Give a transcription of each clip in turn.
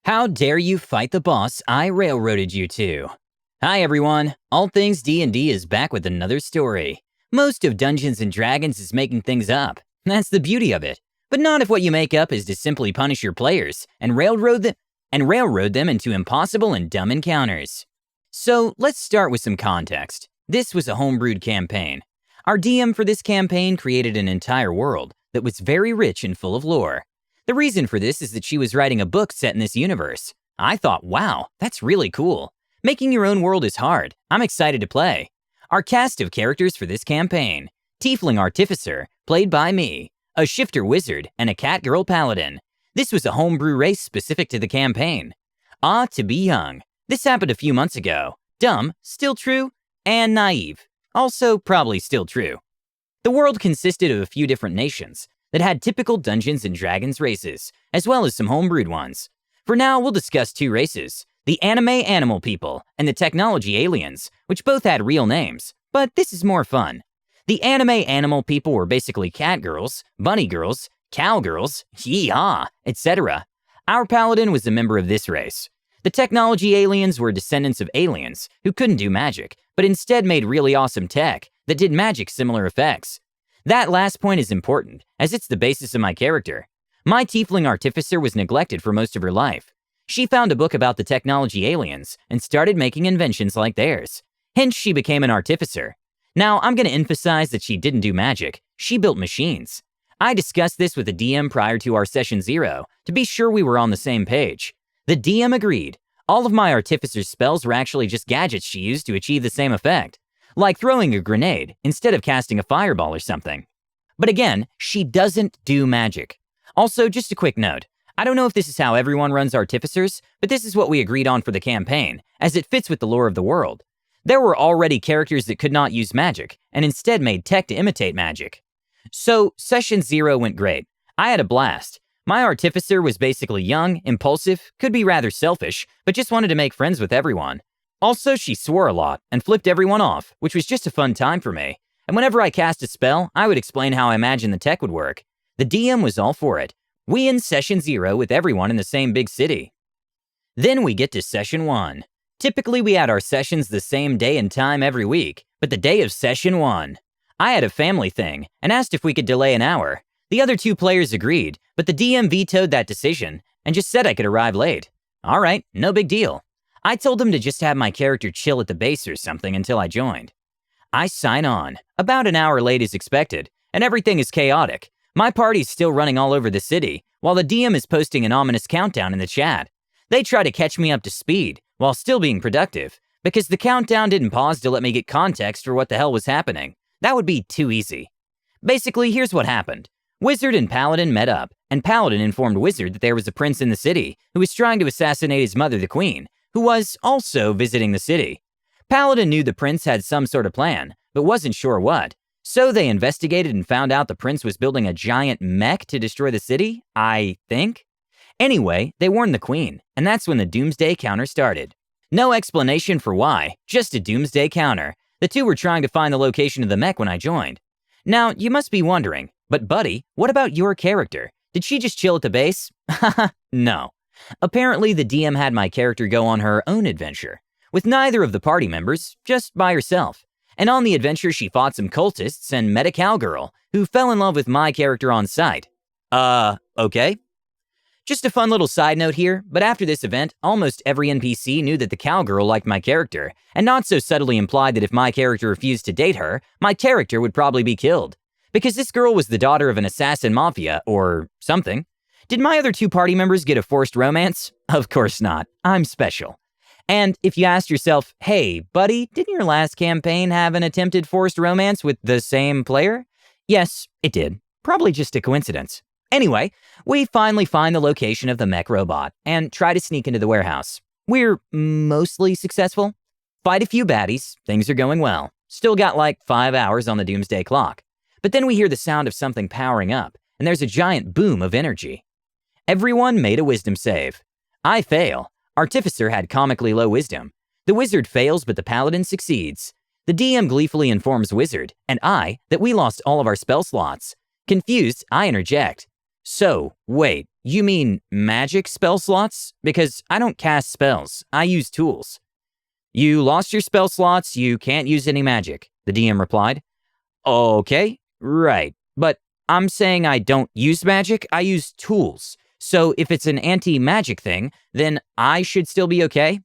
How dare you fight the boss I railroaded you to? Hi everyone, All Things D&D is back with another story. Most of Dungeons & Dragons is making things up. That's the beauty of it. But not if what you make up is to simply punish your players and railroad them into impossible and dumb encounters. So let's start with some context. This was a homebrewed campaign. Our DM for this campaign created an entire world that was very rich and full of lore. The reason for this is that she was writing a book set in this universe. I thought, wow, that's really cool. Making your own world is hard. I'm excited to play. Our cast of characters for this campaign: Tiefling Artificer, played by me, a Shifter Wizard, and a Catgirl Paladin. This was a homebrew race specific to the campaign. To be young. This happened a few months ago. Dumb, still true, and naive, also probably still true. The world consisted of a few different nations that had typical Dungeons & Dragons races, as well as some homebrewed ones. For now, we'll discuss two races: the anime animal people and the technology aliens, which both had real names, but this is more fun. The anime animal people were basically cat girls, bunny girls, cow girls, yee-haw, etc. Our paladin was a member of this race. The technology aliens were descendants of aliens who couldn't do magic, but instead made really awesome tech that did magic similar effects. That last point is important, as it's the basis of my character. My Tiefling Artificer was neglected for most of her life. She found a book about the technology aliens and started making inventions like theirs. Hence, she became an artificer. Now, I'm going to emphasize that she didn't do magic. She built machines. I discussed this with the DM prior to our session 0 to be sure we were on the same page. The DM agreed. All of my artificer's spells were actually just gadgets she used to achieve the same effect, like throwing a grenade instead of casting a fireball or something. But again, she doesn't do magic. Also, just a quick note. I don't know if this is how everyone runs artificers, but this is what we agreed on for the campaign, as it fits with the lore of the world. There were already characters that could not use magic, and instead made tech to imitate magic. So, session 0 went great. I had a blast. My artificer was basically young, impulsive, could be rather selfish, but just wanted to make friends with everyone. Also, she swore a lot and flipped everyone off, which was just a fun time for me. And whenever I cast a spell, I would explain how I imagined the tech would work. The DM was all for it. We end session 0 with everyone in the same big city. Then we get to session 1. Typically, we had our sessions the same day and time every week, but the day of session 1, I had a family thing and asked if we could delay an hour. The other two players agreed, but the DM vetoed that decision and just said I could arrive late. All right, no big deal. I told them to just have my character chill at the base or something until I joined. I sign on. About an hour late as expected, and everything is chaotic. My party's still running all over the city, while the DM is posting an ominous countdown in the chat. They try to catch me up to speed, while still being productive, because the countdown didn't pause to let me get context for what the hell was happening. That would be too easy. Basically, here's what happened. Wizard and Paladin met up, and Paladin informed Wizard that there was a prince in the city who was trying to assassinate his mother, the Queen, who was also visiting the city. Paladin knew the prince had some sort of plan, but wasn't sure what. So they investigated and found out the prince was building a giant mech to destroy the city, I think. Anyway, they warned the Queen, and that's when the Doomsday Counter started. No explanation for why, just a Doomsday Counter. The two were trying to find the location of the mech when I joined. Now, you must be wondering, but buddy, what about your character? Did she just chill at the base? Haha, no. Apparently, the DM had my character go on her own adventure, with neither of the party members, just by herself. And on the adventure, she fought some cultists and met a cowgirl, who fell in love with my character on sight. Okay? Just a fun little side note here, but after this event, almost every NPC knew that the cowgirl liked my character, and not so subtly implied that if my character refused to date her, my character would probably be killed. Because this girl was the daughter of an assassin mafia, or something. Did my other two party members get a forced romance? Of course not. I'm special. And if you asked yourself, hey, buddy, didn't your last campaign have an attempted forced romance with the same player? Yes, it did. Probably just a coincidence. Anyway, we finally find the location of the mech robot and try to sneak into the warehouse. We're mostly successful. Fight a few baddies, things are going well. Still got like 5 hours on the Doomsday clock. But then we hear the sound of something powering up, and there's a giant boom of energy. Everyone made a wisdom save. I fail. Artificer had comically low wisdom. The Wizard fails, but the Paladin succeeds. The DM gleefully informs Wizard, and I, that we lost all of our spell slots. Confused, I interject. So, wait, You mean magic spell slots? Because I don't cast spells, I use tools. You lost your spell slots, you can't use any magic, the DM replied. Okay, right. But I'm saying I don't use magic, I use tools. So if it's an anti-magic thing, then I should still be okay?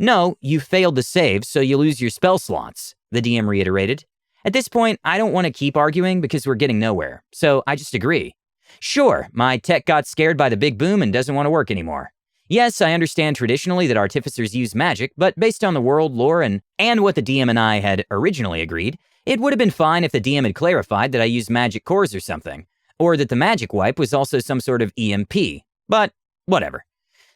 No, you failed to save, so you lose your spell slots, the DM reiterated. At this point, I don't want to keep arguing because we're getting nowhere, so I just agree. Sure, my tech got scared by the big boom and doesn't want to work anymore. Yes, I understand traditionally that artificers use magic, but based on the world lore and what the DM and I had originally agreed, it would have been fine if the DM had clarified that I use magic cores or something, or that the magic wipe was also some sort of EMP, but whatever.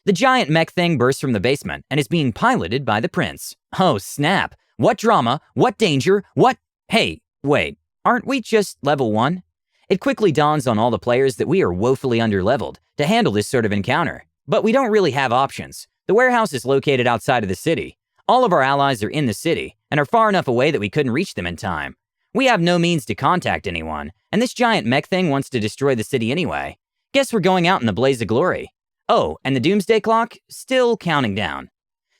The giant mech thing bursts from the basement and is being piloted by the prince. Oh snap, what drama, what danger, what… Hey, wait, aren't we just level 1? It quickly dawns on all the players that we are woefully underleveled to handle this sort of encounter. But we don't really have options. The warehouse is located outside of the city. All of our allies are in the city and are far enough away that we couldn't reach them in time. We have no means to contact anyone, and this giant mech thing wants to destroy the city anyway. Guess we're going out in the blaze of glory. Oh, and the doomsday clock? Still counting down.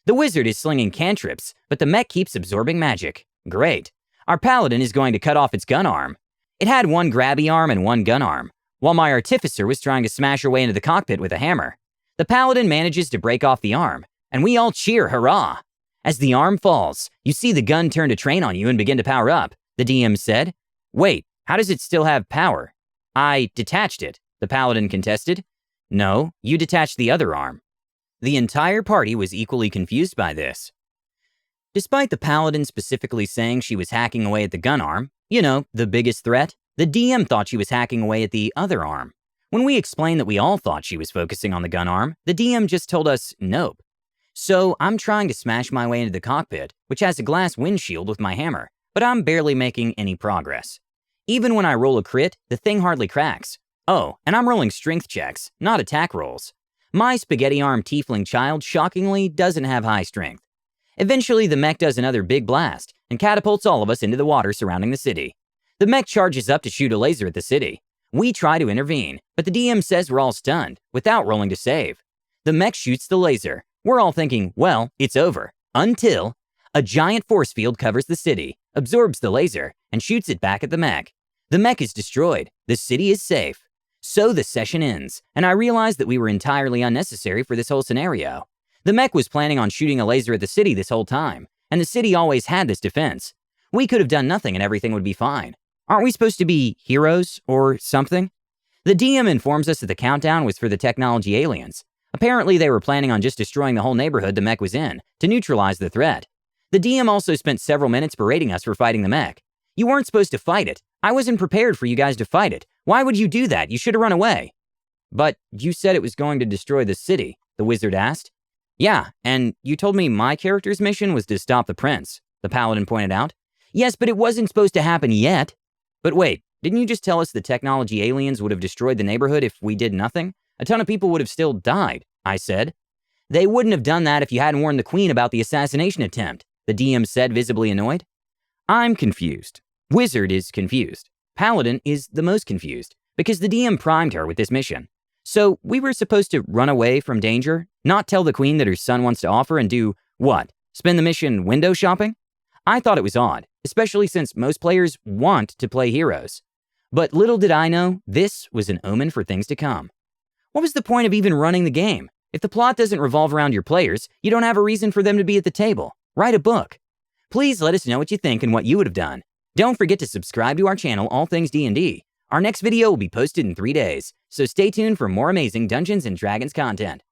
The wizard is slinging cantrips, but the mech keeps absorbing magic. Great. Our paladin is going to cut off its gun arm. It had one grabby arm and one gun arm, while my artificer was trying to smash her way into the cockpit with a hammer. The paladin manages to break off the arm, and we all cheer hurrah. As the arm falls, you see the gun turn to train on you and begin to power up, the DM said. Wait, how does it still have power? I detached it, the paladin contested. No, you detached the other arm. The entire party was equally confused by this. Despite the paladin specifically saying she was hacking away at the gun arm, you know, the biggest threat, the DM thought she was hacking away at the other arm. When we explained that we all thought she was focusing on the gun arm, the DM just told us nope. So I'm trying to smash my way into the cockpit, which has a glass windshield with my hammer, but I'm barely making any progress. Even when I roll a crit, the thing hardly cracks. Oh, and I'm rolling strength checks, not attack rolls. My spaghetti-armed tiefling child shockingly doesn't have high strength. Eventually, the mech does another big blast and catapults all of us into the water surrounding the city. The mech charges up to shoot a laser at the city. We try to intervene, but the DM says we're all stunned, without rolling to save. The mech shoots the laser. We're all thinking, well, it's over. Until a giant force field covers the city, absorbs the laser, and shoots it back at the mech. The mech is destroyed. The city is safe. So the session ends, and I realized that we were entirely unnecessary for this whole scenario. The mech was planning on shooting a laser at the city this whole time, and the city always had this defense. We could have done nothing and everything would be fine. Aren't we supposed to be heroes or something? The DM informs us that the countdown was for the technology aliens. Apparently they were planning on just destroying the whole neighborhood the mech was in, to neutralize the threat. The DM also spent several minutes berating us for fighting the mech. You weren't supposed to fight it. I wasn't prepared for you guys to fight it. Why would you do that? You should have run away. But you said it was going to destroy the city, the wizard asked. Yeah, and you told me my character's mission was to stop the prince, the paladin pointed out. Yes, but it wasn't supposed to happen yet. But wait, didn't you just tell us the technology aliens would have destroyed the neighborhood if we did nothing? A ton of people would have still died, I said. They wouldn't have done that if you hadn't warned the queen about the assassination attempt, the DM said, visibly annoyed. I'm confused. Wizard is confused. Paladin is the most confused, because the DM primed her with this mission. So we were supposed to run away from danger, not tell the queen that her son wants to offer, and do what? Spend the mission window shopping? I thought it was odd, especially since most players want to play heroes. But little did I know, this was an omen for things to come. What was the point of even running the game? If the plot doesn't revolve around your players, you don't have a reason for them to be at the table. Write a book. Please let us know what you think and what you would have done. Don't forget to subscribe to our channel, All Things D&D. Our next video will be posted in 3 days, so stay tuned for more amazing Dungeons & Dragons content.